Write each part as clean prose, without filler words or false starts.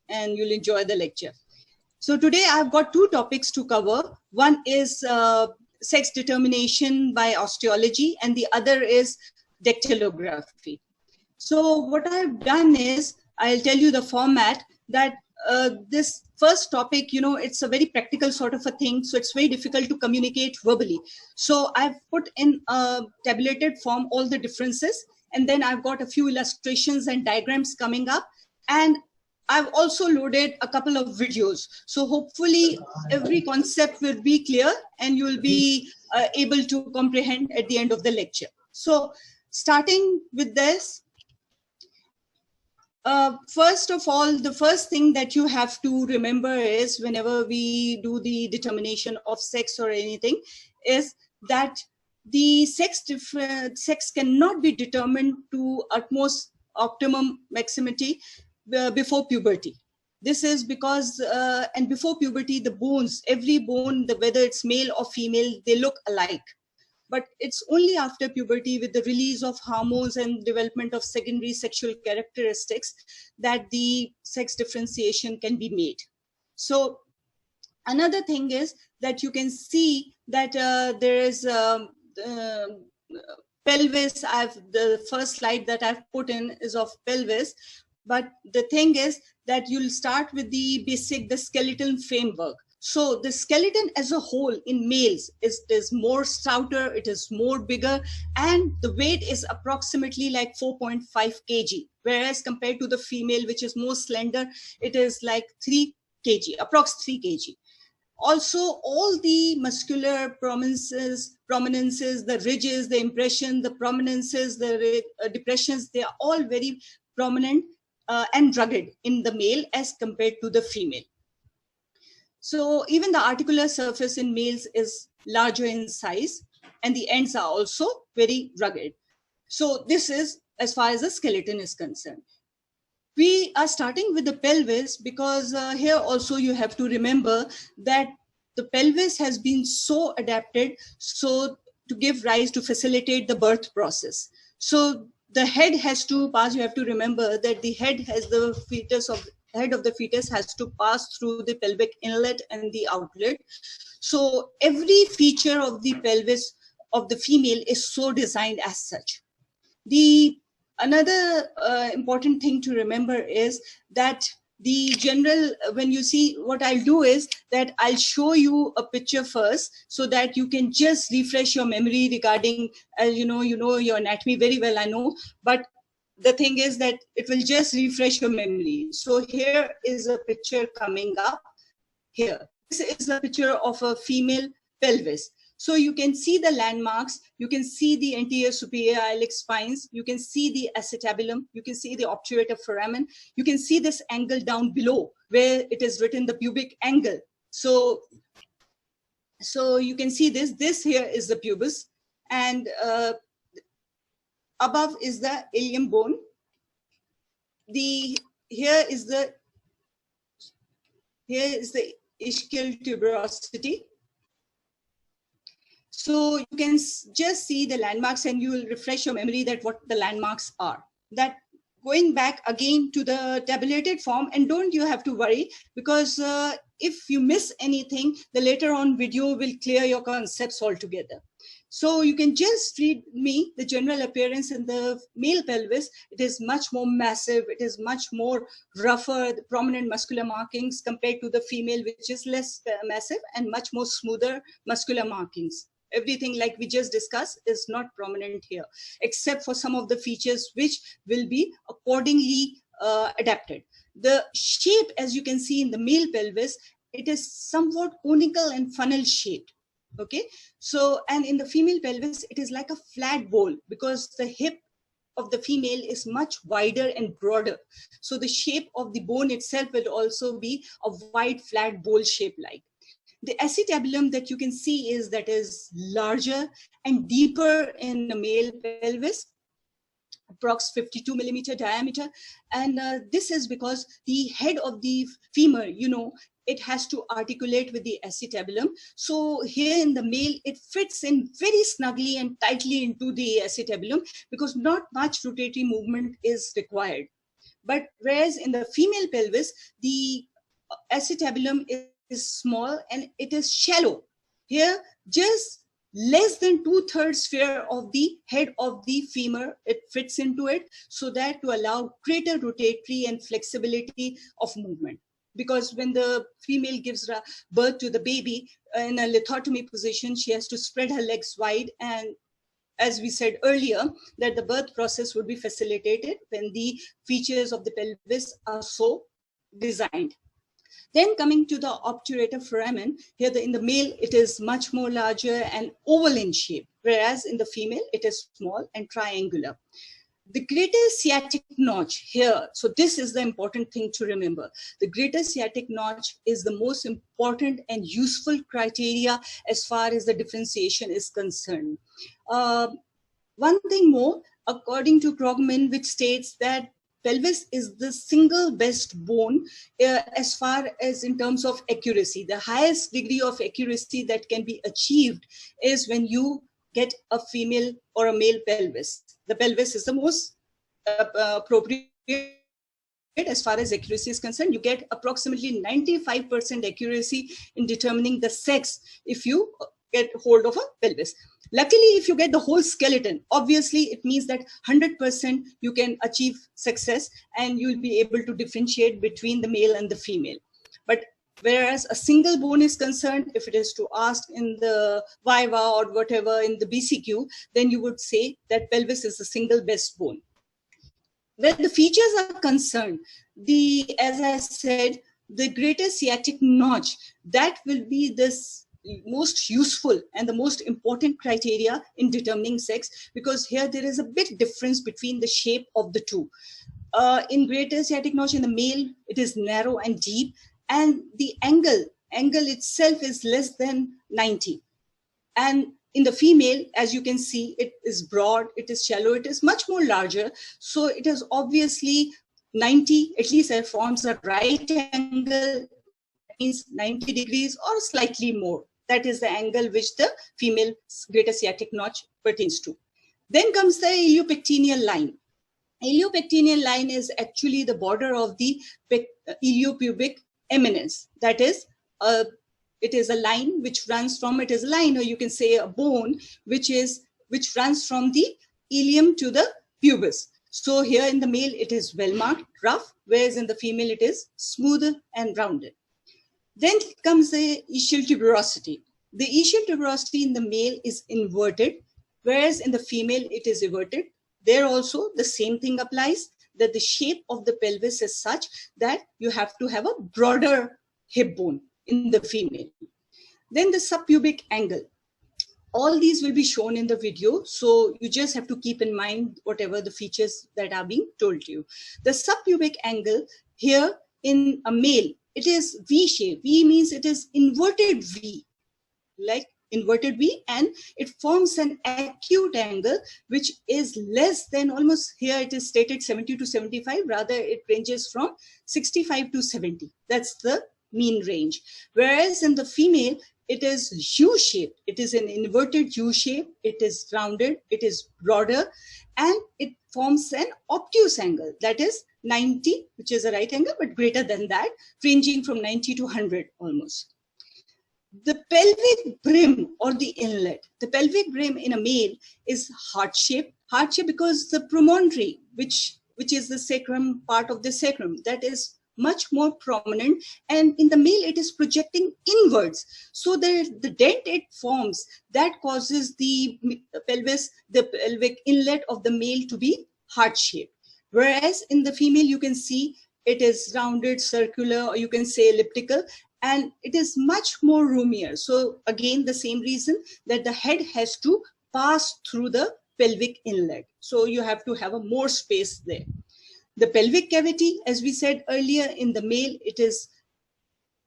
and you'll enjoy the lecture. So today I've got two topics to cover. One is sex determination by osteology, and the other is dactylography. So what I've done is, I'll tell you the format, that this first topic, you know, it's a very practical sort of a thing, so it's very difficult to communicate verbally. So I've put in a tabulated form all the differences, and then I've got a few illustrations and diagrams coming up, and I've also loaded a couple of videos. So hopefully every concept will be clear and you'll be able to comprehend at the end of the lecture. So starting with this, first of all, the first thing that you have to remember is, whenever we do the determination of sex or anything, is that the sex cannot be determined to utmost optimum maximity before puberty. This is because, and before puberty, the bones, every bone, whether it's male or female, they look alike. But it's only after puberty, with the release of hormones and development of secondary sexual characteristics, that the sex differentiation can be made. So another thing is that you can see that there is pelvis. The first slide that I've put in is of pelvis. But the thing is that you'll start with the basic, the skeletal framework. So the skeleton as a whole in males is more stouter, it is more bigger, and the weight is approximately like 4.5 kg. Whereas compared to the female, which is more slender, it is like 3 kg, approx 3 kg. Also, all the muscular prominences, the ridges, the impression, the prominences, the depressions, they are all very prominent and rugged in the male as compared to the female. So even the articular surface in males is larger in size, and the ends are also very rugged. So this is as far as the skeleton is concerned. We are starting with the pelvis because here also you have to remember that the pelvis has been so adapted so to give rise to facilitate the birth process. So the head has to pass, you have to remember that the head has the head of the fetus has to pass through the pelvic inlet and the outlet. So every feature of the pelvis of the female is so designed as such. Another important thing to remember is that the general, when you see, what I'll do is that I'll show you a picture first so that you can just refresh your memory regarding, you know your anatomy very well, I know, but the thing is that it will just refresh your memory. So here is a picture coming up here. This is a picture of a female pelvis. So you can see the landmarks, you can see the anterior superior iliac spines, you can see the acetabulum, you can see the obturator foramen, you can see this angle down below where it is written the pubic angle. So you can see this here is the pubis, and above is the ilium bone. Here is the ischial tuberosity. So you can just see the landmarks and you will refresh your memory that what the landmarks are. That going back again to the tabulated form, and don't you have to worry, because if you miss anything, the later on video will clear your concepts altogether. So you can just read me the general appearance in the male pelvis. It is much more massive, it is much more rougher, the prominent muscular markings compared to the female, which is less massive and much more smoother muscular markings. Everything like we just discussed is not prominent here, except for some of the features which will be accordingly adapted. The shape, as you can see in the male pelvis, it is somewhat conical and funnel shaped. Okay, so, and in the female pelvis, it is like a flat bowl because the hip of the female is much wider and broader. So the shape of the bone itself will also be a wide, flat bowl shape like. The acetabulum that you can see is larger and deeper in the male pelvis, approx 52 millimeter diameter. And this is because the head of the femur, it has to articulate with the acetabulum. So here in the male, it fits in very snugly and tightly into the acetabulum because not much rotatory movement is required. But whereas in the female pelvis, the acetabulum is small and it is shallow. Here, just less than 2/3 sphere of the head of the femur, it fits into it, so that to allow greater rotatory and flexibility of movement. Because when the female gives birth to the baby in a lithotomy position, she has to spread her legs wide, and as we said earlier, that the birth process would be facilitated when the features of the pelvis are so designed. Then coming to the obturator foramen, here in the male, it is much more larger and oval in shape, whereas in the female, it is small and triangular. The greater sciatic notch here, so this is the important thing to remember. The greater sciatic notch is the most important and useful criteria as far as the differentiation is concerned. One thing more, according to Krogman, which states that pelvis is the single best bone as far as in terms of accuracy. The highest degree of accuracy that can be achieved is when you get a female or a male pelvis. The pelvis is the most appropriate as far as accuracy is concerned. You get approximately 95% accuracy in determining the sex if you get hold of a pelvis. Luckily, if you get the whole skeleton, obviously it means that 100% you can achieve success and you'll be able to differentiate between the male and the female. But whereas a single bone is concerned, if it is to ask in the Viva or whatever in the BCQ, then you would say that pelvis is the single best bone. Where the features are concerned, as I said, the greater sciatic notch, that will be this most useful and the most important criteria in determining sex, because here there is a bit difference between the shape of the two. In greater sciatic notch in the male, it is narrow and deep, and the angle itself is less than 90. And in the female, as you can see, it is broad, it is shallow, it is much more larger. So it is obviously 90, at least it forms a right angle, means 90 degrees or slightly more. That is the angle which the female greater sciatic notch pertains to. Then comes the iliopectineal line. Iliopectineal line is actually the border of the iliopubic eminence. That is, it is a line which runs from, it is a line, or you can say a bone, which runs from the ilium to the pubis. So here in the male, it is well marked, rough, whereas in the female, it is smoother and rounded. Then comes the ischial tuberosity. The ischial tuberosity in the male is inverted, whereas in the female it is everted. There also the same thing applies, that the shape of the pelvis is such that you have to have a broader hip bone in the female. Then the subpubic angle. All these will be shown in the video, so you just have to keep in mind whatever the features that are being told to you. The subpubic angle here in a male, it is V shape. V means it is inverted V, like inverted V, and it forms an acute angle which is less than, almost here it is stated 70 to 75, rather it ranges from 65 to 70. That's the mean range. Whereas in the female, it is U-shaped. It is an inverted U shape. It is rounded. It is broader, and it forms an obtuse angle. That is 90, which is a right angle, but greater than that, ranging from 90 to 100 almost. The pelvic brim or the inlet. The pelvic brim in a male is heart-shaped. Heart-shaped because the promontory, which is the sacrum, part of the sacrum, that is much more prominent, and in the male it is projecting inwards. So the dent it forms, that causes the pelvis, the pelvic inlet of the male to be heart-shaped. Whereas in the female, you can see it is rounded, circular, or you can say elliptical, and it is much more roomier. So again, the same reason that the head has to pass through the pelvic inlet. So you have to have a more space there. The pelvic cavity, as we said earlier, in the male, it is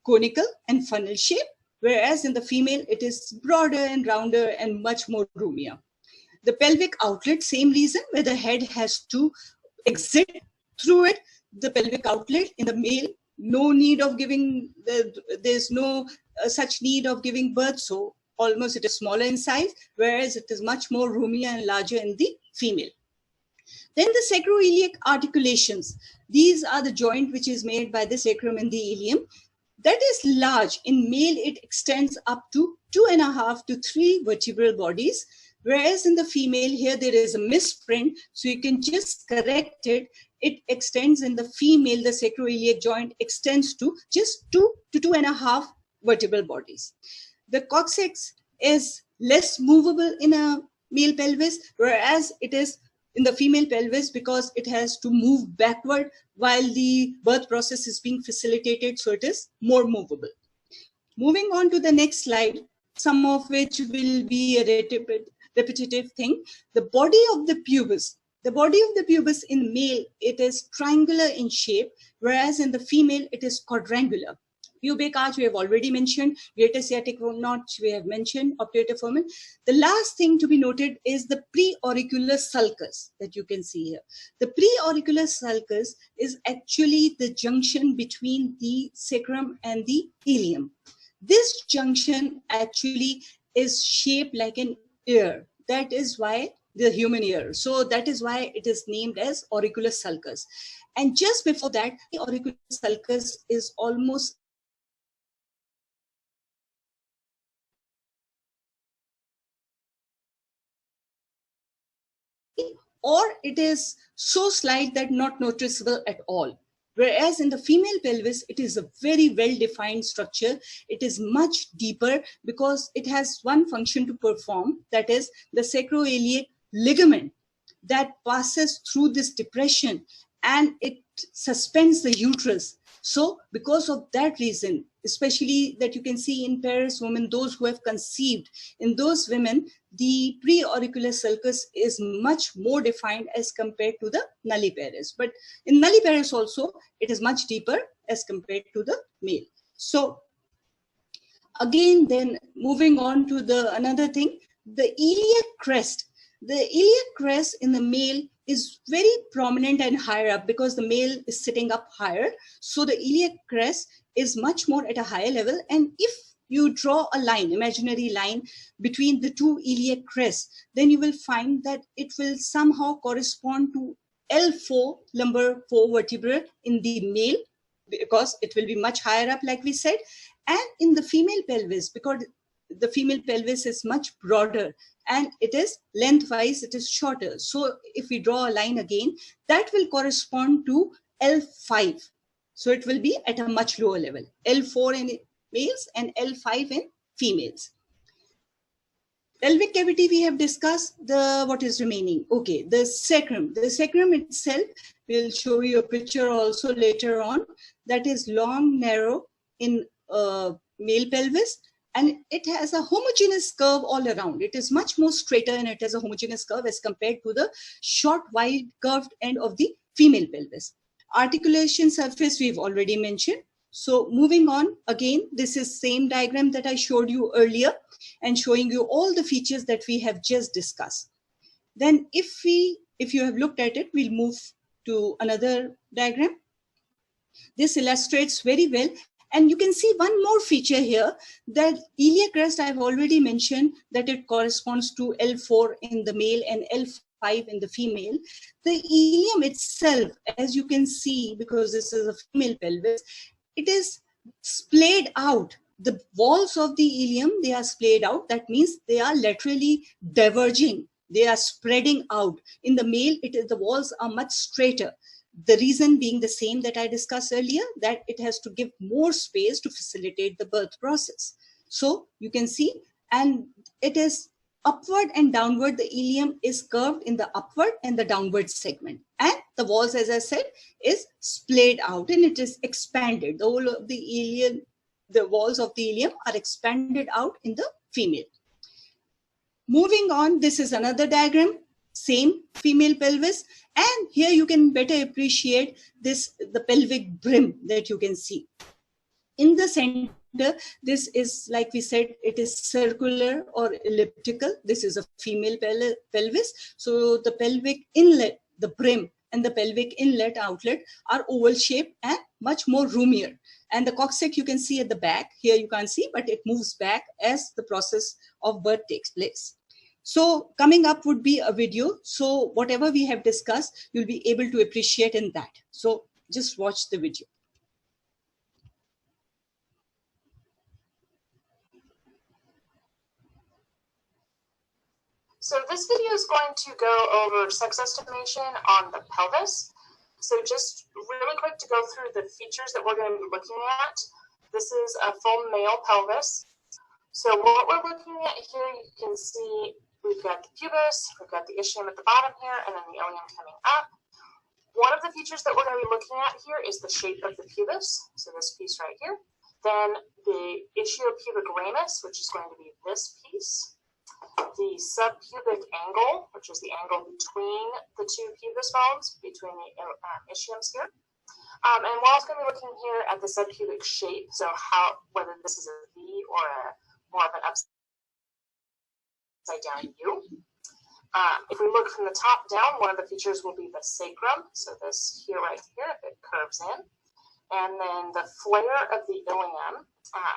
conical and funnel shaped, whereas in the female, it is broader and rounder and much more roomier. The pelvic outlet, same reason, where the head has to exit through it. The pelvic outlet in the male, no need of giving, there's no such need of giving birth, so almost it is smaller in size, whereas it is much more roomier and larger in the female. Then the sacroiliac articulations. These are the joint which is made by the sacrum and the ilium. That is large. In male, it extends up to 2.5 to 3 vertebral bodies, whereas in the female, here there is a misprint, so you can just correct it. It extends in the female, the sacroiliac joint extends to just 2 to 2.5 vertebral bodies. The coccyx is less movable in a male pelvis, whereas it is in the female pelvis because it has to move backward while the birth process is being facilitated, so it is more movable. Moving on to the next slide, some of which will be a repetitive thing. The body of the pubis. The body of the pubis in male, it is triangular in shape, whereas in the female, it is quadrangular. Pubic arch, we have already mentioned. Greater sciatic notch, we have mentioned. Obturator foramen. The last thing to be noted is the preauricular sulcus that you can see here. The preauricular sulcus is actually the junction between the sacrum and the ilium. This junction actually is shaped like an ear. That is why the human ear. So that is why it is named as auricular sulcus. And just before that, the auricular sulcus is almost or it is so slight that not noticeable at all. Whereas in the female pelvis, it is a very well-defined structure. It is much deeper because it has one function to perform, that is the sacroiliac ligament that passes through this depression and it suspends the uterus. So because of that reason, especially that you can see in Paris women, those who have conceived, in those women, the preauricular sulcus is much more defined as compared to the nulliparous. But in nulliparous also, it is much deeper as compared to the male. So again, then moving on to the another thing, the iliac crest. The iliac crest in the male is very prominent and higher up because the male is sitting up higher. So the iliac crest is much more at a higher level. And if you draw a line, imaginary line between the two iliac crests, then you will find that it will somehow correspond to L4, lumbar 4 vertebra in the male, because it will be much higher up, like we said. And in the female pelvis, because the female pelvis is much broader and it is lengthwise, it is shorter. So if we draw a line again, that will correspond to L5. So it will be at a much lower level, L4 in males and L5 in females. Pelvic cavity we have discussed. The what is remaining? Okay, the sacrum. The sacrum itself, we'll show you a picture also later on. That is long, narrow in male pelvis, and it has a homogeneous curve all around. It is much more straighter and it has a homogeneous curve as compared to the short, wide, curved end of the female pelvis. Articulation surface we've already mentioned. So moving on, again, this is same diagram that I showed you earlier and showing you all the features that we have just discussed. Then if you have looked at it, we'll move to another diagram. This illustrates very well. And you can see one more feature here, that iliac crest I've already mentioned that it corresponds to L4 in the male and L5 in the female. The ilium itself, as you can see, because this is a female pelvis, it is splayed out. The walls of the ilium, they are splayed out. That means they are laterally diverging. They are spreading out. In the male, the walls are much straighter. The reason being the same that I discussed earlier, that it has to give more space to facilitate the birth process. So you can see, and it is upward and downward. The ilium is curved in the upward and the downward segment. And the walls, as I said, is splayed out and it is expanded. The whole of the ilium, the walls of the ilium are expanded out in the female. Moving on, this is another diagram, same female pelvis. And here you can better appreciate this, the pelvic brim that you can see. In the center, this is, like we said, it is circular or elliptical. This is a female pelvis. So the pelvic inlet, the brim, and the pelvic inlet outlet are oval shaped and much more roomier. And the coccyx you can see at the back. Here you can't see, but it moves back as the process of birth takes place. So coming up would be a video. So whatever we have discussed, you'll be able to appreciate in that. So just watch the video. So this video is going to go over sex estimation on the pelvis. So just really quick to go through the features that we're going to be looking at. This is a full male pelvis. So what we're looking at here, you can see we've got the pubis, we've got the ischium at the bottom here, and then the ilium coming up. One of the features that we're going to be looking at here is the shape of the pubis. So this piece right here. Then the ischiopubic ramus, which is going to be this piece. The subpubic angle, which is the angle between the two pubis bones, between the ischiums here. And we're also going to be looking here at the subpubic shape, so whether this is a V or more of an upside down U. If we look from the top down, one of the features will be the sacrum, so this here right here, it curves in. And then the flare of the ilium,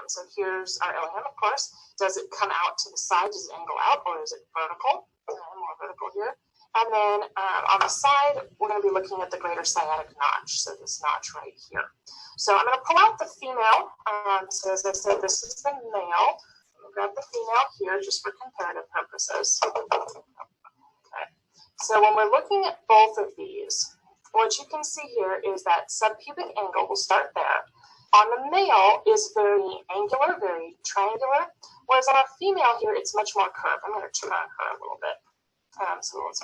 so here's our ilium, of course. Does it come out to the side? Does it angle out, or is it vertical? More vertical here. And then on the side, we're going to be looking at the greater sciatic notch, so this notch right here. So I'm going to pull out the female. So as I said, this is the male. I'm going to grab the female here just for comparative purposes. Okay. So when we're looking at both of these, what you can see here is that subpubic angle, we'll start there. On the male is very angular, very triangular, whereas on our female here, it's much more curved. I'm going to turn her a little bit. So let's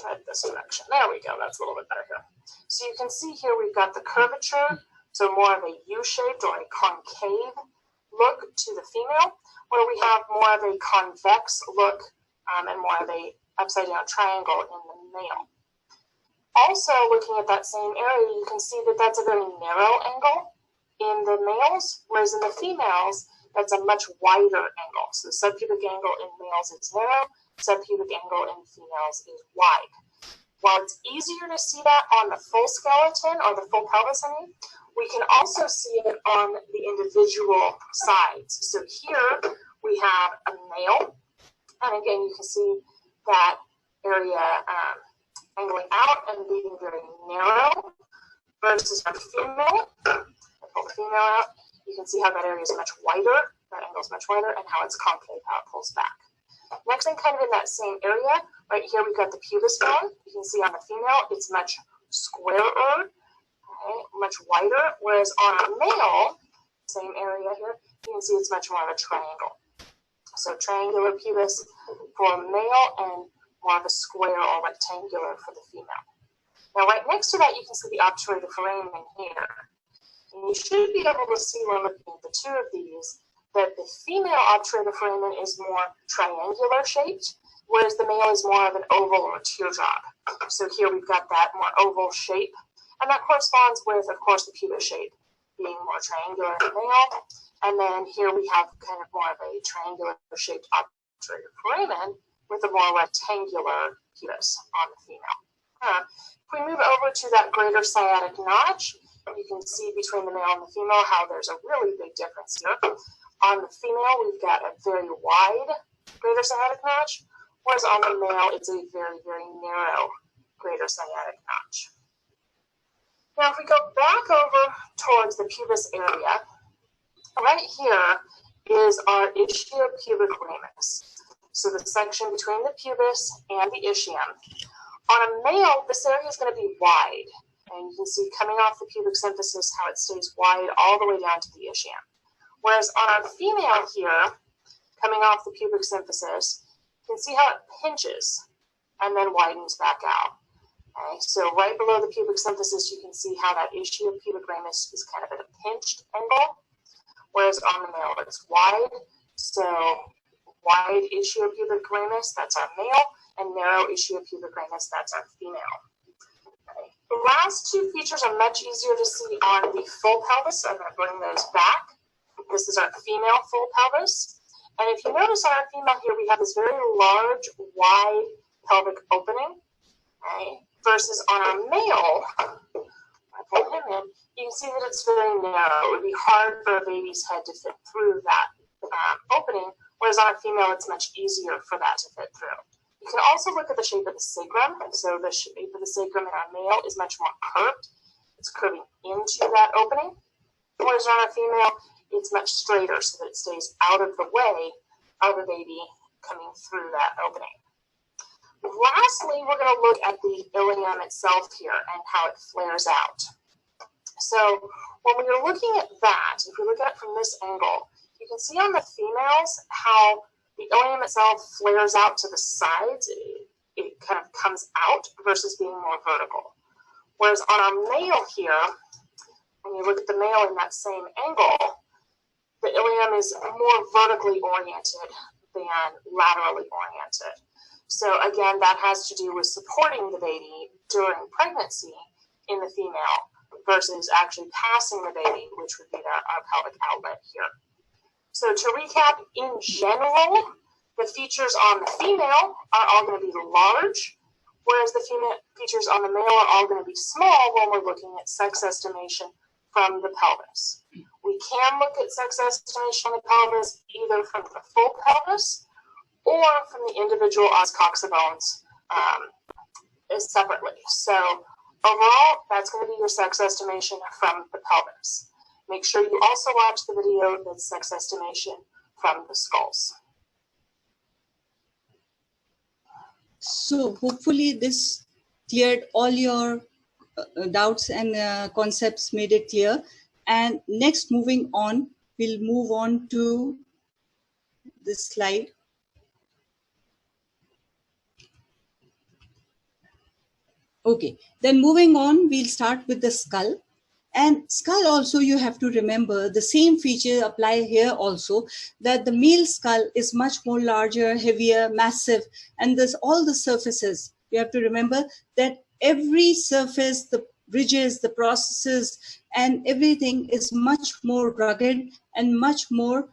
try it this direction. There we go. That's a little bit better here. So you can see here we've got the curvature, so more of a U-shaped or a concave look to the female, where we have more of a convex look and more of a upside down triangle in the male. Also, looking at that same area, you can see that that's a very narrow angle in the males, whereas in the females, that's a much wider angle. So the subpubic angle in males is narrow, subpubic angle in females is wide. While it's easier to see that on the full skeleton or the full pelvis, we can also see it on the individual sides. So here we have a male, and again, you can see that area angling out and being very narrow versus our female. I pull the female out. You can see how that area is much wider, that angle is much wider, and how it's concave, how it pulls back. Next thing, kind of in that same area, right here we've got the pubis bone. You can see on the female, it's much squarer, okay, much wider, whereas on a male, same area here, you can see it's much more of a triangle. So triangular pubis for male and more of a square or rectangular for the female. Now right next to that, you can see the obturator foramen here. And you should be able to see when looking at the two of these that the female obturator foramen is more triangular shaped, whereas the male is more of an oval or teardrop. So here we've got that more oval shape, and that corresponds with, of course, the pubis shape being more triangular in the male. And then here we have kind of more of a triangular shaped obturator foramen with a more rectangular pubis on the female. If we move over to that greater sciatic notch, you can see between the male and the female how there's a really big difference here. On the female, we've got a very wide greater sciatic notch, whereas on the male, it's a very, very narrow greater sciatic notch. Now, if we go back over towards the pubis area, right here is our ischiopubic ramus. So the section between the pubis and the ischium. On a male, this area is going to be wide. And you can see coming off the pubic symphysis how it stays wide all the way down to the ischium. Whereas on our female here, coming off the pubic symphysis, you can see how it pinches and then widens back out. Okay, so right below the pubic symphysis, you can see how that ischiopubic ramus is kind of at a pinched angle, whereas on the male it's wide. So wide ischiopubic ramus, that's our male, and narrow ischiopubic ramus, that's our female. Okay. The last two features are much easier to see on the full pelvis, so I'm going to bring those back. This is our female full pelvis. And if you notice on our female here, we have this very large, wide pelvic opening, okay, versus on our male, I pull him in, you can see that it's very narrow. It would be hard for a baby's head to fit through that opening, whereas on a female, it's much easier for that to fit through. You can also look at the shape of the sacrum. So the shape of the sacrum in our male is much more curved. It's curving into that opening, whereas on a female, it's much straighter so that it stays out of the way of the baby coming through that opening. Lastly, we're going to look at the ilium itself here and how it flares out. So when we are looking at that, if we look at it from this angle, you can see on the females how the ilium itself flares out to the sides. It kind of comes out versus being more vertical. Whereas on our male here, when you look at the male in that same angle, the ilium is more vertically oriented than laterally oriented. So again, that has to do with supporting the baby during pregnancy in the female versus actually passing the baby, which would be our pelvic outlet here. So to recap, in general, the features on the female are all going to be large, whereas the female features on the male are all going to be small when we're looking at sex estimation from the pelvis. We can look at sex estimation on the pelvis either from the full pelvis or from the individual os coxabones separately. So overall, that's going to be your sex estimation from the pelvis. Make sure you also watch the video that's sex estimation from the skulls. So hopefully this cleared all your doubts and concepts, made it clear. And next, moving on, we'll move on to this slide. Okay, then moving on, we'll start with the skull. And skull also, you have to remember the same feature apply here also, that the male skull is much more larger, heavier, massive, and there's all the surfaces. You have to remember that every surface, the ridges, the processes, and everything is much more rugged and much more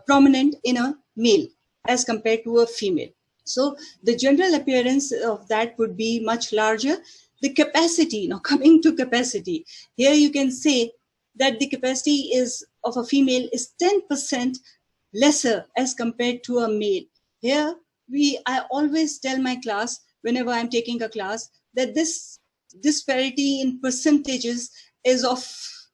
prominent in a male as compared to a female. So the general appearance of that would be much larger. The capacity, now coming to capacity, here you can say that the capacity is of a female is 10% lesser as compared to a male. Here, I always tell my class, whenever I'm taking a class, that this disparity in percentages is of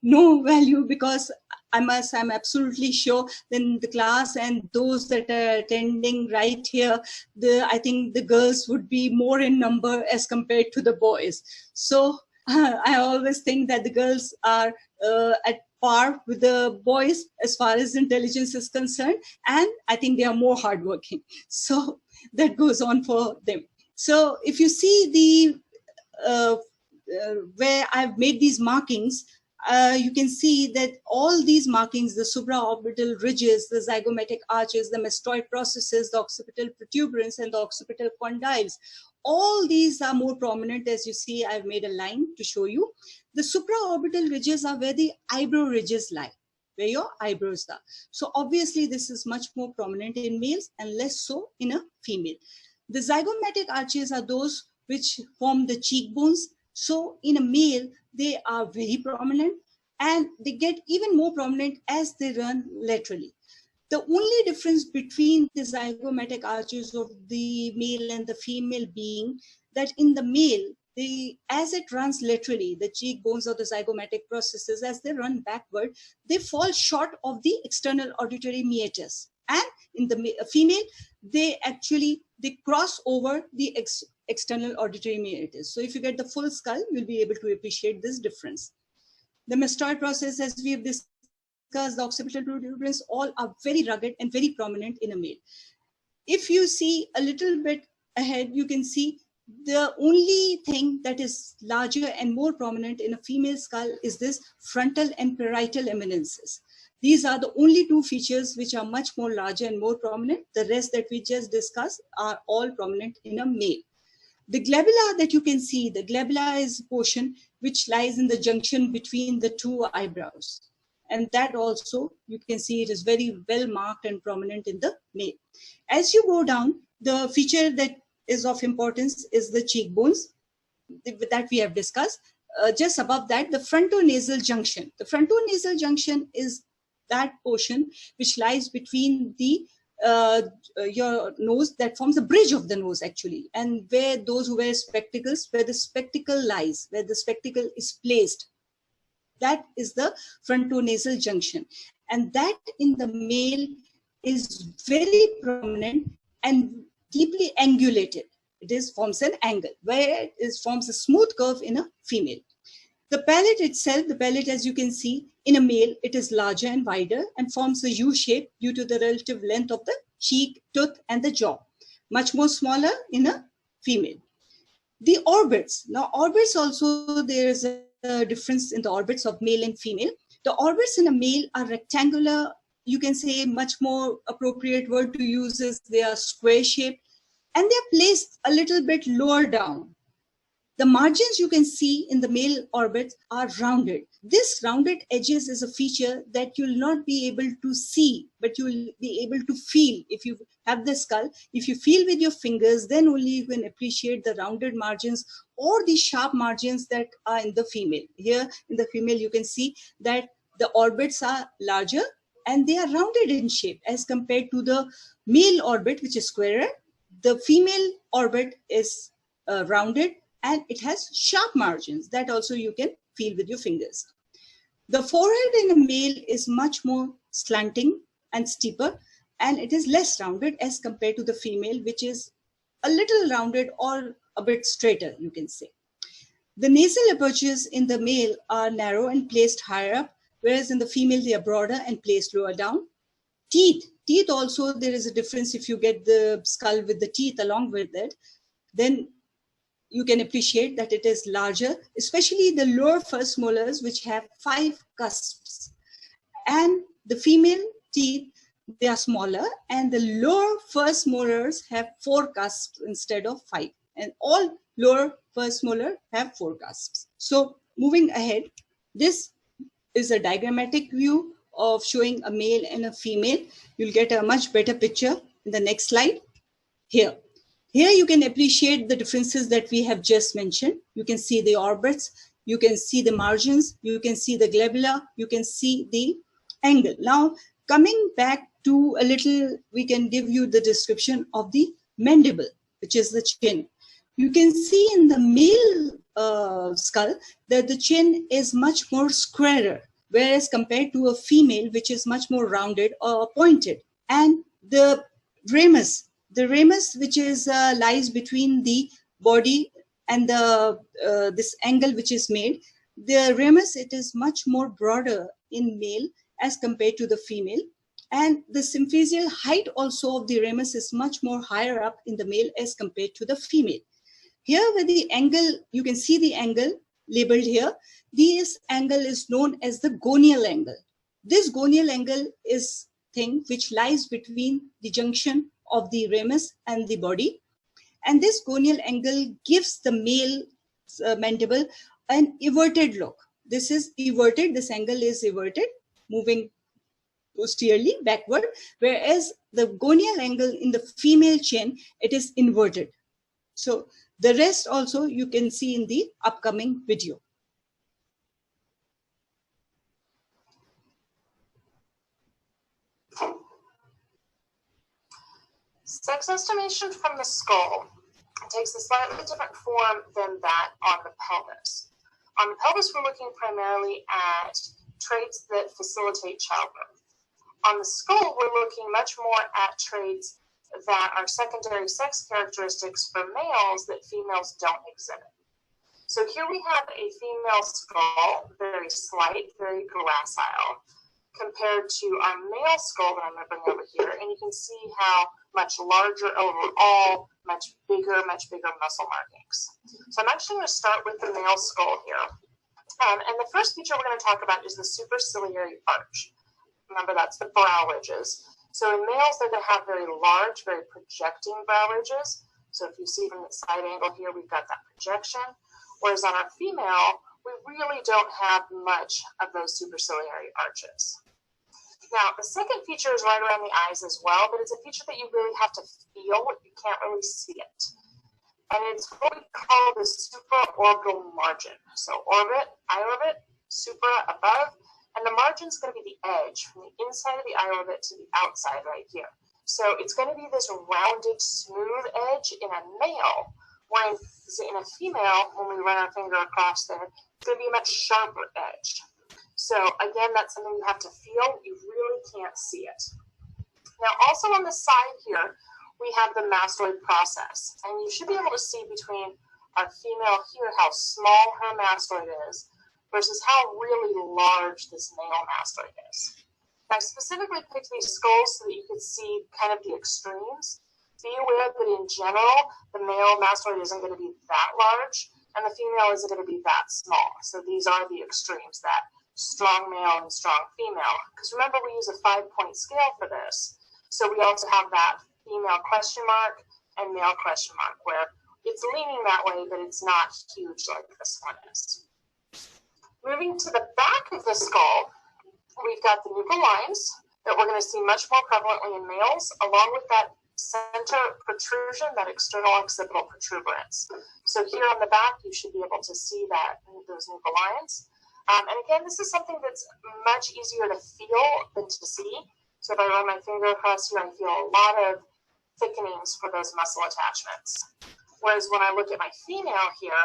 no value, because I'm absolutely sure then the class and those that are attending right here, I think the girls would be more in number as compared to the boys. So I always think that the girls are at par with the boys as far as intelligence is concerned, and I think they are more hardworking. So that goes on for them. So if you see the where I've made these markings, you can see that all these markings, the supraorbital ridges, the zygomatic arches, the mastoid processes, the occipital protuberance, and the occipital condyles, all these are more prominent. As you see, I've made a line to show you. The supraorbital ridges are where the eyebrow ridges lie, where your eyebrows are. So obviously, this is much more prominent in males and less so in a female. The zygomatic arches are those which form the cheekbones. So in a male, they are very prominent, and they get even more prominent as they run laterally. The only difference between the zygomatic arches of the male and the female being that in the male, as it runs laterally, the cheekbones or the zygomatic processes, as they run backward, they fall short of the external auditory meatus. And in the female, they cross over the external auditory meatus. So if you get the full skull, you'll be able to appreciate this difference. The mastoid process, as we have discussed, the occipital protuberance, all are very rugged and very prominent in a male. If you see a little bit ahead, you can see the only thing that is larger and more prominent in a female skull is this frontal and parietal eminences. These are the only two features which are much more larger and more prominent. The rest that we just discussed are all prominent in a male. The glabella that you can see, the glabella is a portion which lies in the junction between the two eyebrows. And that also, you can see it is very well marked and prominent in the male. As you go down, the feature that is of importance is the cheekbones that we have discussed. Just above that, the frontonasal junction. The frontonasal junction is that portion which lies between the your nose, that forms the bridge of the nose actually, and where those who wear spectacles, where the spectacle lies, where the spectacle is placed, that is the frontonasal junction, and that in the male is very prominent and deeply angulated. It forms an angle, where it forms a smooth curve in a female. The palate itself, the palate, as you can see, in a male, it is larger and wider and forms a U shape due to the relative length of the cheek, tooth, and the jaw. Much more smaller in a female. The orbits. Now, orbits also, there is a difference in the orbits of male and female. The orbits in a male are rectangular. You can say much more appropriate word to use is they are square shaped, and they are placed a little bit lower down. The margins you can see in the male orbits are rounded. This rounded edges is a feature that you'll not be able to see, but you'll be able to feel. If you have the skull, if you feel with your fingers, then only you can appreciate the rounded margins or the sharp margins that are in the female. Here in the female, you can see that the orbits are larger and they are rounded in shape as compared to the male orbit, which is squarer. The female orbit is rounded, and it has sharp margins that also you can feel with your fingers. The forehead in a male is much more slanting and steeper, and it is less rounded as compared to the female, which is a little rounded or a bit straighter, you can say. The nasal apertures in the male are narrow and placed higher up, whereas in the female they are broader and placed lower down. Teeth also, there is a difference. If you get the skull with the teeth along with it, then you can appreciate that it is larger, especially the lower first molars, which have 5 cusps. And the female teeth, they are smaller, and the lower first molars have 4 cusps instead of 5. And all lower first molar have 4 cusps. So moving ahead, this is a diagrammatic view of showing a male and a female. You'll get a much better picture in the next slide. Here you can appreciate the differences that we have just mentioned. You can see the orbits, you can see the margins, you can see the glabella, you can see the angle. Now, coming back to a little, we can give you the description of the mandible, which is the chin. You can see in the male skull that the chin is much more squarer, whereas compared to a female, which is much more rounded or pointed. And the ramus, which is lies between the body and the this angle which is made, the ramus, it is much more broader in male as compared to the female, and the symphysial height also of the ramus is much more higher up in the male as compared to the female. Here with the angle, you can see the angle labeled here. This angle is known as the gonial angle. This gonial angle is thing which lies between the junction of the ramus and the body, and this gonial angle gives the male mandible an everted look. This is everted, this angle is everted, moving posteriorly backward, whereas the gonial angle in the female chin, it is inverted. So the rest also you can see in the upcoming video. Sex estimation from the skull takes a slightly different form than that on the pelvis. On the pelvis, we're looking primarily at traits that facilitate childbirth. On the skull, we're looking much more at traits that are secondary sex characteristics for males that females don't exhibit. So here we have a female skull, very slight, very gracile, compared to our male skull that I'm going to bring over here, and you can see how much larger overall, much bigger muscle markings. So I'm actually going to start with the male skull here. And the first feature we're going to talk about is the superciliary arch. Remember, that's the brow ridges. So in males, they're going to have very large, very projecting brow ridges. So if you see from the side angle here, we've got that projection. Whereas on our female, we really don't have much of those superciliary arches. Now, the second feature is right around the eyes as well, but it's a feature that you really have to feel. You can't really see it. And it's what we call the supraorbital margin. So orbit, eye orbit, supra above, and the margin is going to be the edge from the inside of the eye orbit to the outside right here. So it's going to be this rounded, smooth edge in a male, whereas in a female, when we run our finger across there, it's going to be a much sharper edge. So again, that's something you have to feel. You really can't see it. Now, also on the side here, we have the mastoid process, and you should be able to see between our female here how small her mastoid is versus how really large this male mastoid is. I specifically picked these skulls so that you could see kind of the extremes. Be aware that in general, the male mastoid isn't going to be that large, and the female isn't going to be that small. So these are the extremes, that strong male and strong female. Because remember, we use a 5-point scale for this. So we also have that female question mark and male question mark, where it's leaning that way, but it's not huge like this one is. Moving to the back of the skull, we've got the nuchal lines that we're going to see much more prevalently in males, along with that center protrusion, that external occipital protuberance. So here on the back, you should be able to see that, those nuchal lines. And again, this is something that's much easier to feel than to see. So if I run my finger across here, I feel a lot of thickenings for those muscle attachments. Whereas when I look at my female here,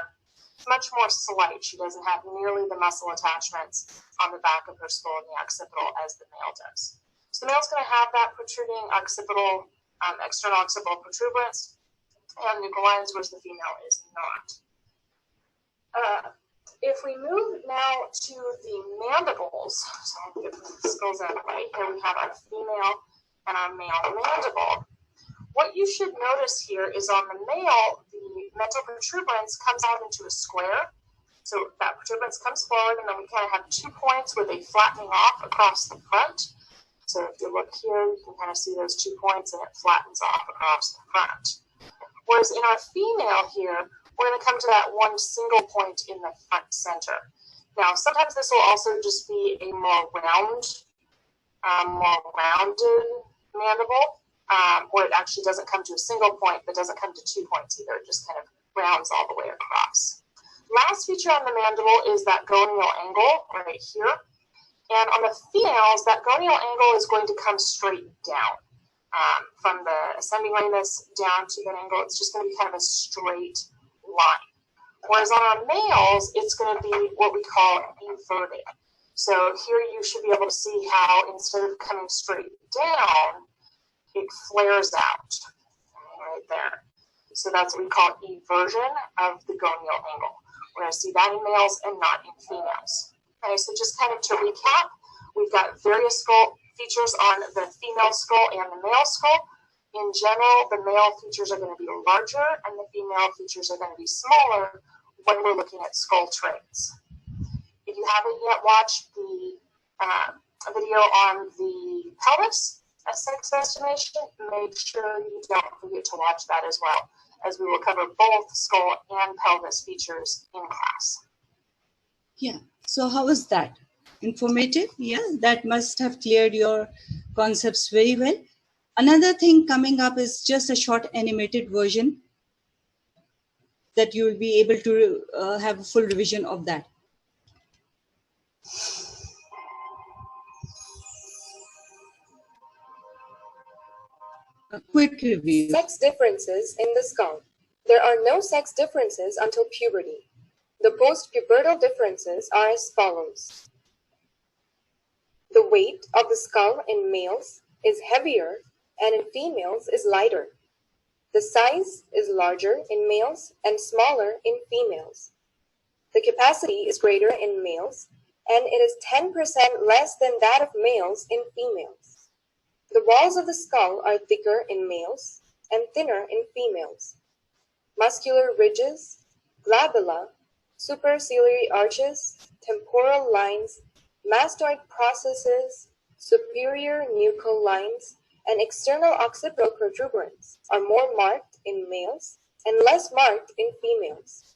it's much more slight. She doesn't have nearly the muscle attachments on the back of her skull and the occipital as the male does. So the male's going to have that protruding occipital, external occipital protuberance and nuchal lines, whereas the female is not. If we move now to the mandibles, so I'll get the skulls out of the way. Here we have our female and our male mandible. What you should notice here is on the male, the mental protuberance comes out into a square. So that protuberance comes forward, and then we kind of have 2 points with a flattening off across the front. So if you look here, you can kind of see those 2 points, and it flattens off across the front. Whereas in our female here, we're going to come to that one single point in the front center. Now, sometimes this will also just be a more rounded mandible, or it actually doesn't come to a single point, but doesn't come to 2 points either. It just kind of rounds all the way across. Last feature on the mandible is that gonial angle right here. And on the females, that gonial angle is going to come straight down. From the ascending ramus down to that angle, it's just going to be kind of a straight line. Whereas on our males, it's going to be what we call inverted. So here you should be able to see how instead of coming straight down, it flares out right there. So that's what we call eversion of the gonial angle. We're going to see that in males and not in females. Okay, so just kind of to recap, we've got various skull features on the female skull and the male skull. In general, the male features are going to be larger and the female features are going to be smaller when we're looking at skull traits. If you haven't yet watched the video on the pelvis sex estimation, make sure you don't forget to watch that as well, as we will cover both skull and pelvis features in class. Yeah, so how was that? Informative? Yeah, that must have cleared your concepts very well. Another thing coming up is just a short animated version that you will be able to have a full revision of that. A quick review. Sex differences in the skull. There are no sex differences until puberty. The post-pubertal differences are as follows. The weight of the skull in males is heavier and in females is lighter. The size is larger in males and smaller in females. The capacity is greater in males, and it is 10% less than that of males in females. The walls of the skull are thicker in males and thinner in females. Muscular ridges, glabella, superciliary arches, temporal lines, mastoid processes, superior nuchal lines, and external occipital protuberance are more marked in males and less marked in females.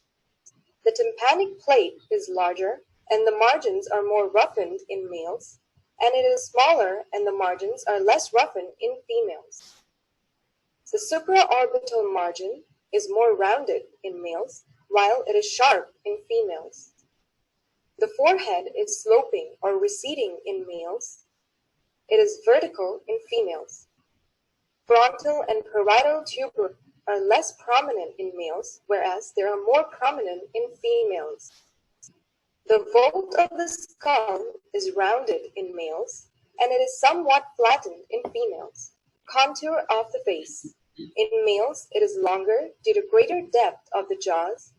The tympanic plate is larger and the margins are more roughened in males, and it is smaller and the margins are less roughened in females. The supraorbital margin is more rounded in males, while it is sharp in females. The forehead is sloping or receding in males. It is vertical in females. frontal and parietal tubercles are less prominent in males, whereas they are more prominent in females. The vault of the skull is rounded in males, and it is somewhat flattened in females. Contour of the face. In males, it is longer due to greater depth of the jaws.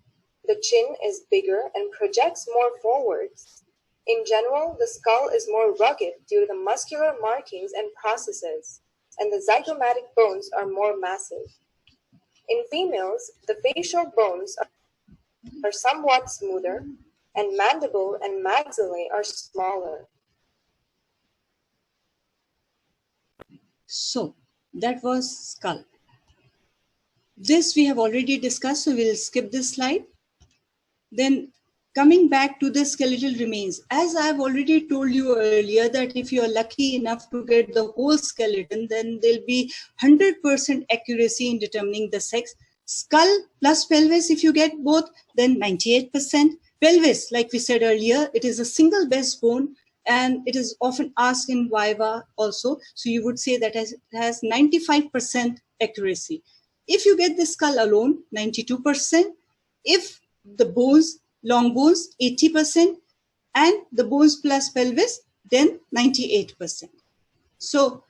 The chin is bigger and projects more forwards. In general, the skull is more rugged due to the muscular markings and processes, and the zygomatic bones are more massive. In females, the facial bones are somewhat smoother, and mandible and maxillae are smaller. So that was skull. This we have already discussed, so we'll skip this slide. Then coming back to the skeletal remains, as I've already told you earlier that if you are lucky enough to get the whole skeleton, then there'll be 100% accuracy in determining the sex. Skull plus pelvis, if you get both, then 98%. Pelvis, like we said earlier, it is a single best bone, and it is often asked in viva also. So you would say that it has 95% accuracy. If you get the skull alone, 92%. If the bones, long bones, 80%, and the bones plus pelvis, then 98%. So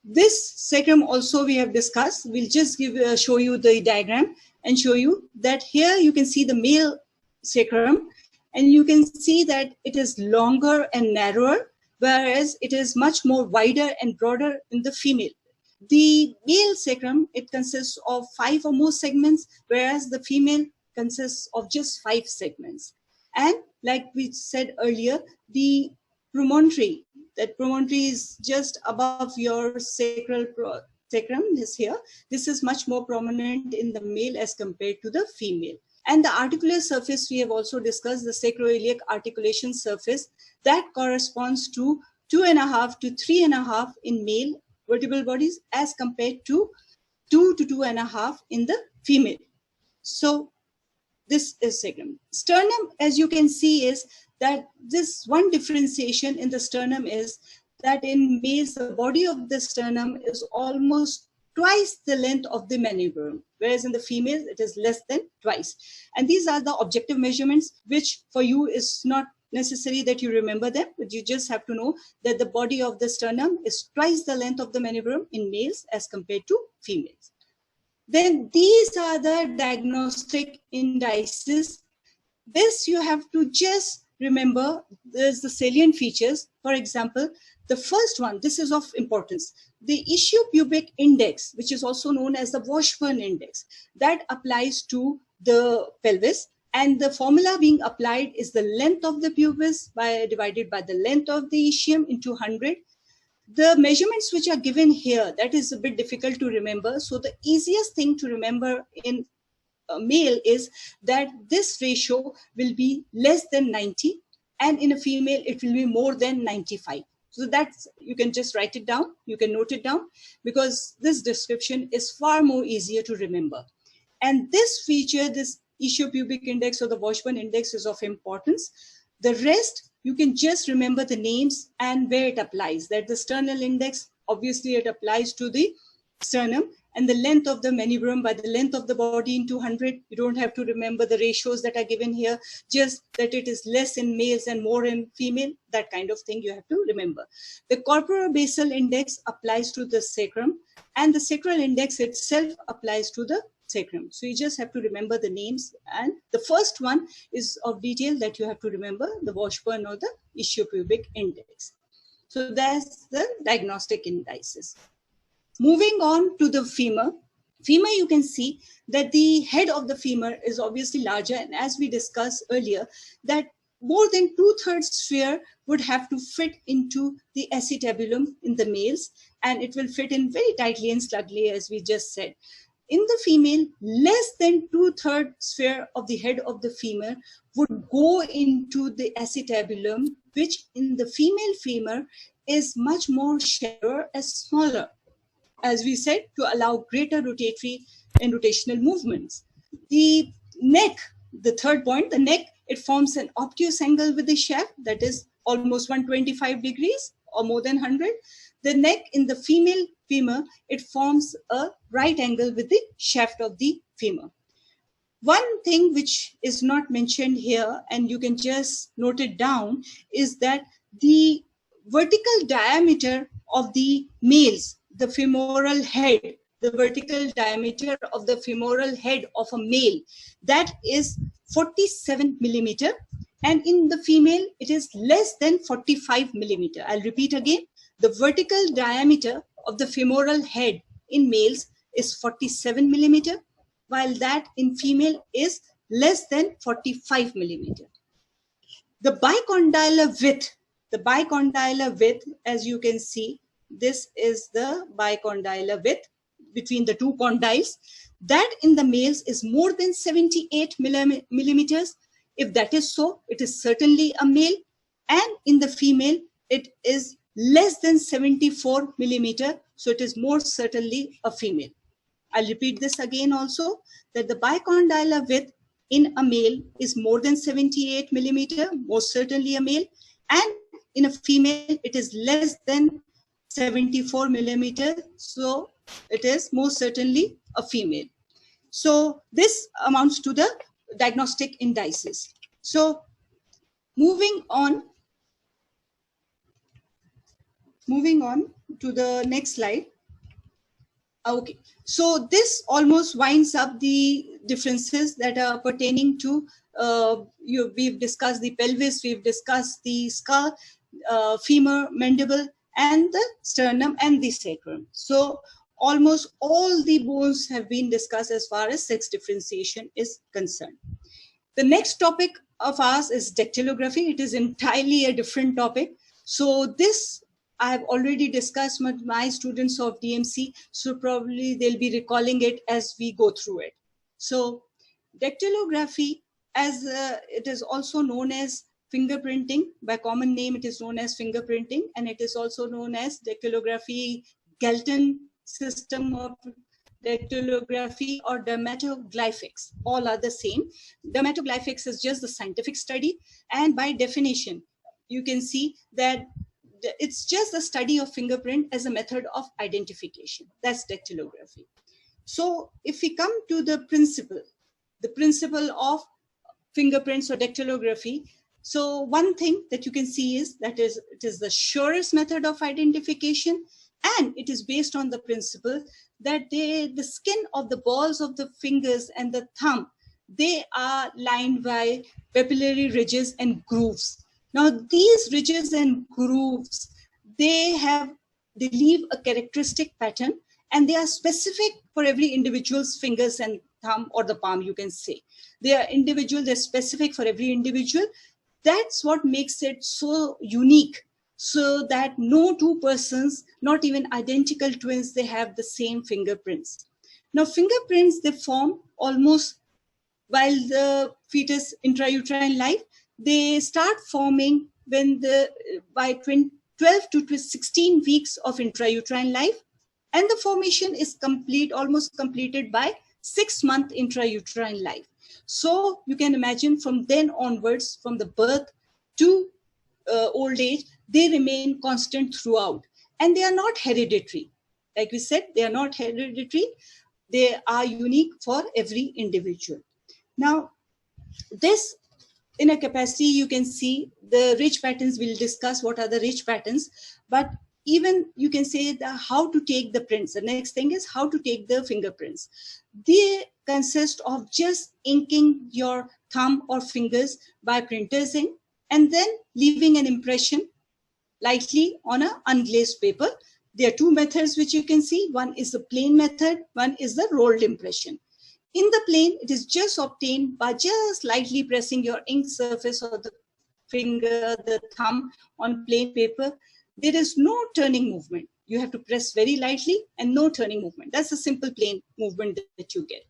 this sacrum also we have discussed. We'll just show you the diagram and show you that here you can see the male sacrum, and you can see that it is longer and narrower, whereas it is much more wider and broader in the female. The male sacrum, it consists of 5 or more segments, whereas the female consists of just 5 segments. And like we said earlier, the promontory, that promontory is just above your sacrum is here. This is much more prominent in the male as compared to the female. And the articular surface, we have also discussed the sacroiliac articulation surface that corresponds to 2.5 to 3.5 in male vertebral bodies as compared to 2 to 2.5 in the female. So this is sacrum. Sternum, as you can see, is that this one differentiation in the sternum is that in males, the body of the sternum is almost twice the length of the manubrium, whereas in the females, it is less than twice. And these are the objective measurements, which for you is not necessary that you remember them, but you just have to know that the body of the sternum is twice the length of the manubrium in males as compared to females. Then these are the diagnostic indices. This you have to just remember. There's the salient features. For example, the first one, this is of importance. The ischiopubic index, which is also known as the Washburn index, that applies to the pelvis. And the formula being applied is the length of the pubis divided by the length of the ischium into 100. The measurements which are given here, that is a bit difficult to remember. So the easiest thing to remember in a male is that this ratio will be less than 90, and in a female, it will be more than 95. So that's, you can just write it down, you can note it down, because this description is far more easier to remember. And this feature, this ischiopubic index or the Washburn index, is of importance. The rest, you can just remember the names and where it applies. That the sternal index, obviously it applies to the sternum, and the length of the manubrium by the length of the body into 100. You don't have to remember the ratios that are given here, just that it is less in males and more in female, that kind of thing you have to remember. The corporobasal index applies to the sacrum, and the sacral index itself applies to the sacrum. So you just have to remember the names, and the first one is of detail that you have to remember, the Washburn or the ischiopubic index. So that's the diagnostic indices. Moving on to the femur. Femur, you can see that the head of the femur is obviously larger, and as we discussed earlier, that more than 2/3 sphere would have to fit into the acetabulum in the males, and it will fit in very tightly and snugly, as we just said. In the female, less than 2/3 sphere of the head of the femur would go into the acetabulum, which in the female femur is much more shallower and smaller, as we said, to allow greater rotatory and rotational movements. The neck, the third point, the neck, it forms an obtuse angle with the shaft that is almost 125 degrees, or more than 100. The neck in the female femur, it forms a right angle with the shaft of the femur. One thing which is not mentioned here, and you can just note it down, is that the vertical diameter of the males, the femoral head, the vertical diameter of the femoral head of a male, that is 47 millimeter. And in the female, it is less than 45 millimeter. I'll repeat again. The vertical diameter of the femoral head in males is 47 millimeter, while that in female is less than 45 millimeter. The bicondylar width, as you can see, this is the bicondylar width between the two condyles. That in the males is more than 78 millimeters. If that is so, it is certainly a male. And in the female, it is less than 74 millimeter. So it is more certainly a female. I'll repeat this again also, that the bicondylar width in a male is more than 78 millimeter, most certainly a male. And in a female, it is less than 74 millimeter. So it is most certainly a female. So this amounts to the diagnostic indices. So moving on to the next slide. Okay, so this almost winds up the differences that are pertaining to, we've discussed the pelvis, we've discussed the skull, femur, mandible, and the sternum and the sacrum. So almost all the bones have been discussed as far as sex differentiation is concerned. The next topic of ours is dactylography. It is entirely a different topic. So this I have already discussed with my students of DMC, so probably they'll be recalling it as we go through it. So dactylography, as it is also known as fingerprinting, by common name it is known as fingerprinting, and it is also known as dactylography, Galton system of dactylography, or dermatoglyphics. All are the same. Dermatoglyphics is just the scientific study, and by definition, you can see that it's just the study of fingerprint as a method of identification. That's dactylography. So if we come to the principle of fingerprints or dactylography, so one thing that you can see is that it is the surest method of identification, and it is based on the principle that the skin of the balls of the fingers and the thumb, they are lined by papillary ridges and grooves. Now, these ridges and grooves, they leave a characteristic pattern, and they are specific for every individual's fingers and thumb, or the palm, you can say. They are individual, they're specific for every individual. That's what makes it so unique, so that no two persons, not even identical twins, they have the same fingerprints. Now, fingerprints, they form almost while the fetus intrauterine life. They start forming when by 12 to 16 weeks of intrauterine life, and the formation is almost completed by 6-month intrauterine life. So you can imagine from then onwards, from the birth to old age, they remain constant throughout, and they are not hereditary. Like we said, they are not hereditary. They are unique for every individual. Now, this in a capacity, you can see the ridge patterns. We'll discuss what are the ridge patterns, but even you can say how to take the prints. The next thing is how to take the fingerprints. They consist of just inking your thumb or fingers by printer's ink, and then leaving an impression lightly on an unglazed paper. There are two methods which you can see. One is the plain method, one is the rolled impression. In the plane, it is just obtained by just lightly pressing your ink surface or the finger, the thumb on plain paper. There is no turning movement. You have to press very lightly and no turning movement. That's a simple plane movement that you get.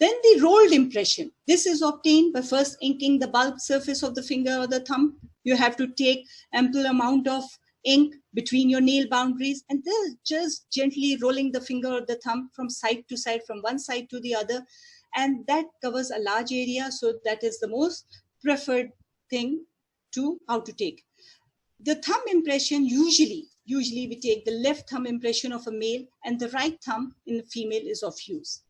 Then the rolled impression. This is obtained by first inking the bulb surface of the finger or the thumb. You have to take ample amount of ink between your nail boundaries, and then just gently rolling the finger or the thumb from side to side, from one side to the other, and that covers a large area. So that is the most preferred thing to how to take. The thumb impression, usually we take the left thumb impression of a male and the right thumb in a female is of use.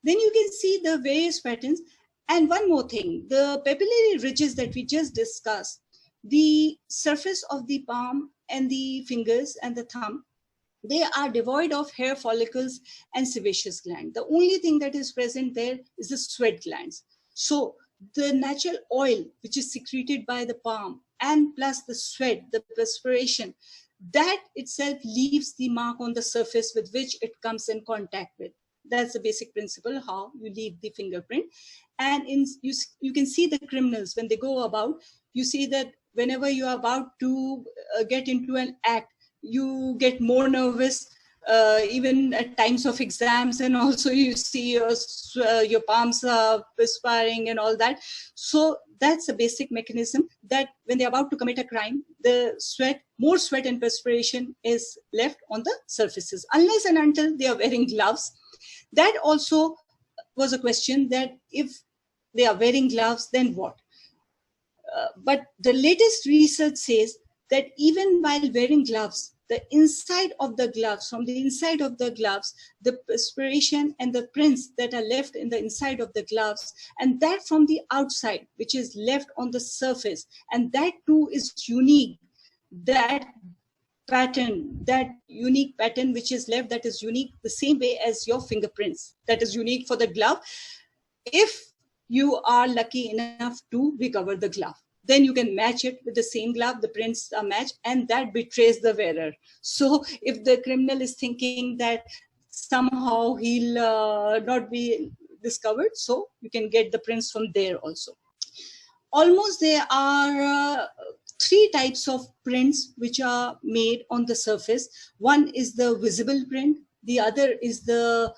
Then you can see the various patterns. And one more thing, the papillary ridges that we just discussed, the surface of the palm and the fingers and the thumb, they are devoid of hair follicles and sebaceous gland. The only thing that is present there is the sweat glands. So the natural oil which is secreted by the palm and plus the sweat, the perspiration, that itself leaves the mark on the surface with which it comes in contact with. That's the basic principle how you leave the fingerprint. And you can see the criminals when they go about, you see that whenever you are about to get into an act, you get more nervous, even at times of exams, and also you see your palms are perspiring and all that. So that's a basic mechanism that when they're about to commit a crime, the more sweat and perspiration is left on the surfaces, unless and until they are wearing gloves. That also was a question, that if they are wearing gloves, then what? But the latest research says that even while wearing gloves, the inside of the gloves, from the inside of the gloves, the perspiration and the prints that are left in the inside of the gloves, and that from the outside, which is left on the surface, and that too is unique. That pattern, that unique pattern which is left, that is unique the same way as your fingerprints, that is unique for the glove. If you are lucky enough to recover the glove, then you can match it with the same glove, the prints are matched, and that betrays the wearer. So if the criminal is thinking that somehow he'll not be discovered, so you can get the prints from there also. Almost there are 3 types of prints which are made on the surface. One is the visible print, the other is the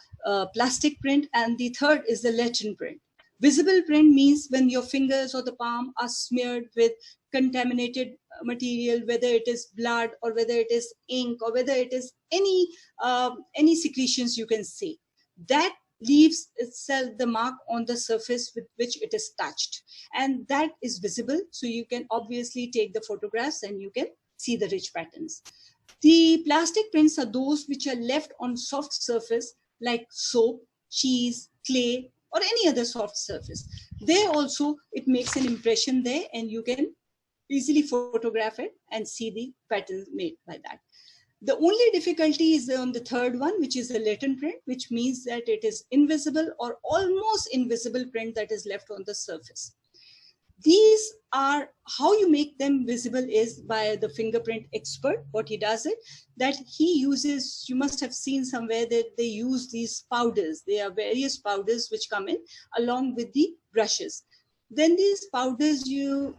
plastic print, and the third is the latent print. Visible print means when your fingers or the palm are smeared with contaminated material, whether it is blood or whether it is ink or whether it is any secretions, you can say. That leaves itself the mark on the surface with which it is touched. And that is visible. So you can obviously take the photographs and you can see the rich patterns. The plastic prints are those which are left on soft surface like soap, cheese, clay, or any other soft surface. There also, it makes an impression there and you can easily photograph it and see the patterns made by that. The only difficulty is on the third one, which is the latent print, which means that it is invisible or almost invisible print that is left on the surface. These are how you make them visible is by the fingerprint expert. What he does it, that he uses, you must have seen somewhere that they use these powders. There are various powders which come in along with the brushes. Then these powders, you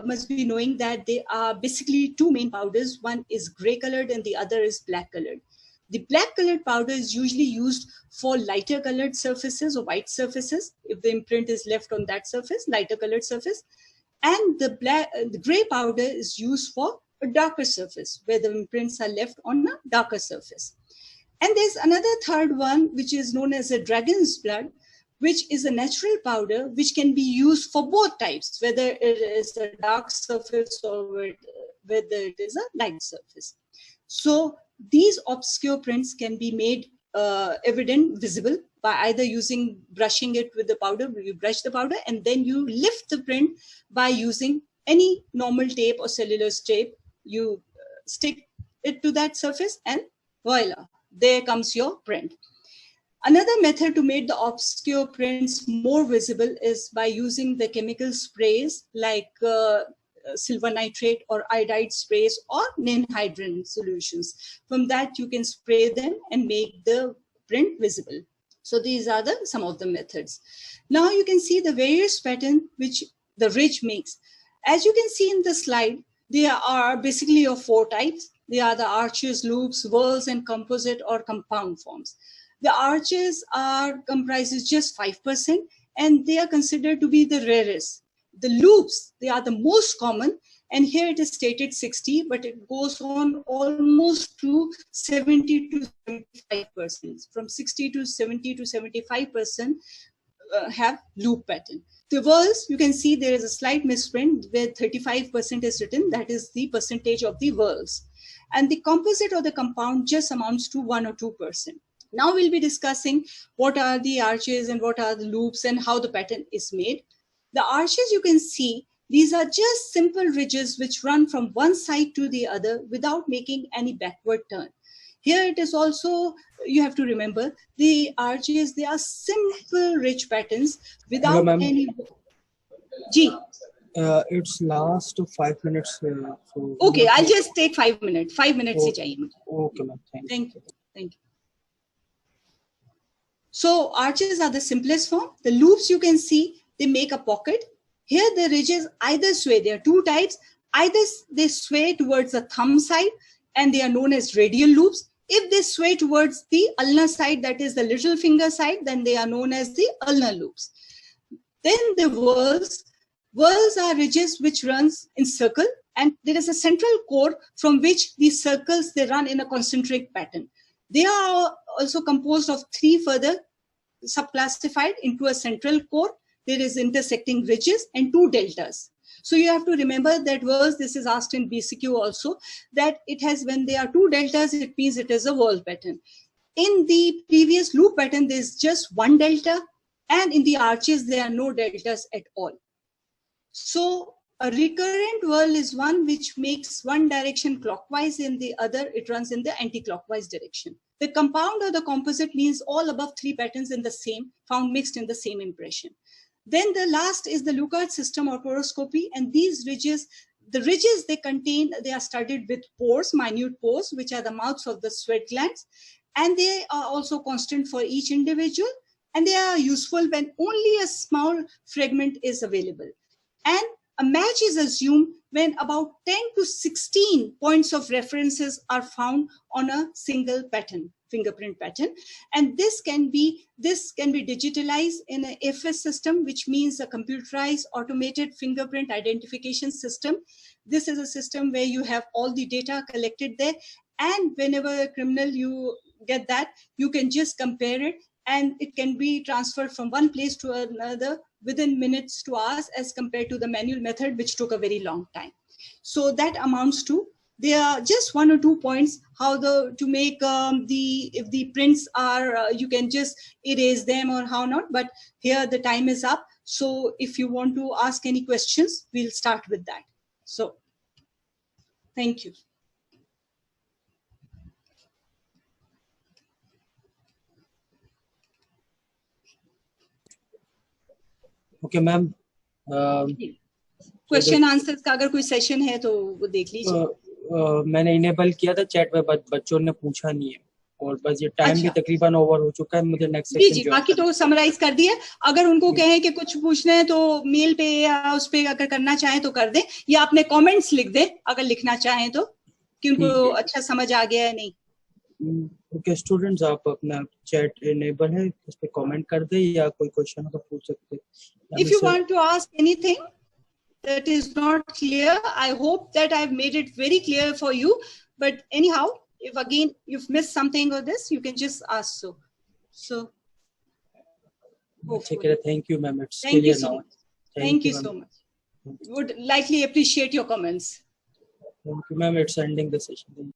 must be knowing that they are basically 2 main powders. One is gray colored and the other is black colored. The black colored powder is usually used for lighter colored surfaces or white surfaces. If the imprint is left on that surface, lighter colored surface. And the gray powder is used for a darker surface where the imprints are left on a darker surface. And there's another third one, which is known as a dragon's blood, which is a natural powder which can be used for both types, whether it is a dark surface or whether it is a light surface. So these obscure prints can be made evident, visible by either brushing it with the powder. You brush the powder and then you lift the print by using any normal tape or cellulose tape. You stick it to that surface and voila, there comes your print. Another method to make the obscure prints more visible is by using the chemical sprays like silver nitrate or iodide sprays or ninhydrin solutions. From that you can spray them and make the print visible. So these are some of the methods. Now you can see the various pattern which the ridge makes. As you can see in the slide, there are basically of 4 types. They are the arches, loops, whorls, and composite or compound forms. The arches comprises just 5% and they are considered to be the rarest. The loops, they are the most common, and here it is stated 60, but it goes on almost to 70 to 75%. From 60 to 70 to 75% have loop pattern. The whorls, you can see there is a slight misprint where 35% is written. That is the percentage of the whorls. And the composite or the compound just amounts to 1 or 2%. Now we'll be discussing what are the arches and what are the loops and how the pattern is made. The arches you can see, these are just simple ridges which run from one side to the other without making any backward turn. Here it is also, you have to remember, the arches, they are simple ridge patterns without any... G. It's last 5 minutes. So okay, I'll just take 5 minutes. 5 minutes. Okay, ma'am. Thank you. Thank you. So arches are the simplest form. The loops you can see, they make a pocket. Here the ridges either sway. There are two types. Either they sway towards the thumb side and they are known as radial loops. If they sway towards the ulnar side, that is the little finger side, then they are known as the ulnar loops. Then the whorls. Whorls are ridges which runs in circle, and there is a central core from which these circles, they run in a concentric pattern. They are also composed of 3 further subclassified into a central core. There is intersecting ridges and 2 deltas. So you have to remember that whorls, this is asked in BCQ also, that it has, when there are 2 deltas, it means it is a whorl pattern. In the previous loop pattern, there is just 1 delta, and in the arches, there are no deltas at all. So a recurrent whorl is one which makes one direction clockwise, in the other, it runs in the anti-clockwise direction. The compound or the composite means all above 3 patterns in the same, found mixed in the same impression. Then the last is the Lugar system or poroscopy, and these ridges, the ridges they contain, they are studded with pores, minute pores, which are the mouths of the sweat glands, and they are also constant for each individual, and they are useful when only a small fragment is available. And a match is assumed when about 10 to 16 points of references are found on a single pattern, fingerprint pattern. And this can be digitalized in an AFS system, which means a computerized automated fingerprint identification system. This is a system where you have all the data collected there. And whenever a criminal, you get that, you can just compare it, and it can be transferred from one place to another within minutes to hours, as compared to the manual method, which took a very long time. So that amounts to, there are just 1 or 2 points how to make if the prints are, you can just erase them or how not, but here the time is up. So if you want to ask any questions, we'll start with that. So thank you. Okay, ma'am. Question answers का अगर कोई session है तो वो देख लीजिए। मैंने enable किया था चैट में, बच्चों ने पूछा नहीं है, और बस ये टाइम भी तकरीबन ओवर हो चुका है। मुझे नेक्स्ट सेशन जी, बाकी तो समराइज कर दिए। अगर उनको कहें कि कुछ पूछना है तो मेल पे या उस पे अगर करना चाहें तो कर दें, या अपने कमेंट्स लिख दें अगर लिखना चाहें तो, कि उनको अच्छा समझ आ गया है नहीं। ओके स्टूडेंट्स, आप अपना चैट इनेबल है, उस पे कमेंट कर दे, या कोई क्वेश्चन हो तो पूछ सकते हैं। If you want to ask anything that is not clear, I hope that I've made it very clear for you, but anyhow, if again you've missed something or this, you can just ask. So take care. Thank you, ma'am. It's thank you clear so now. much. Thank you so much. Would likely appreciate your comments. Thank you, ma'am. It's ending the session.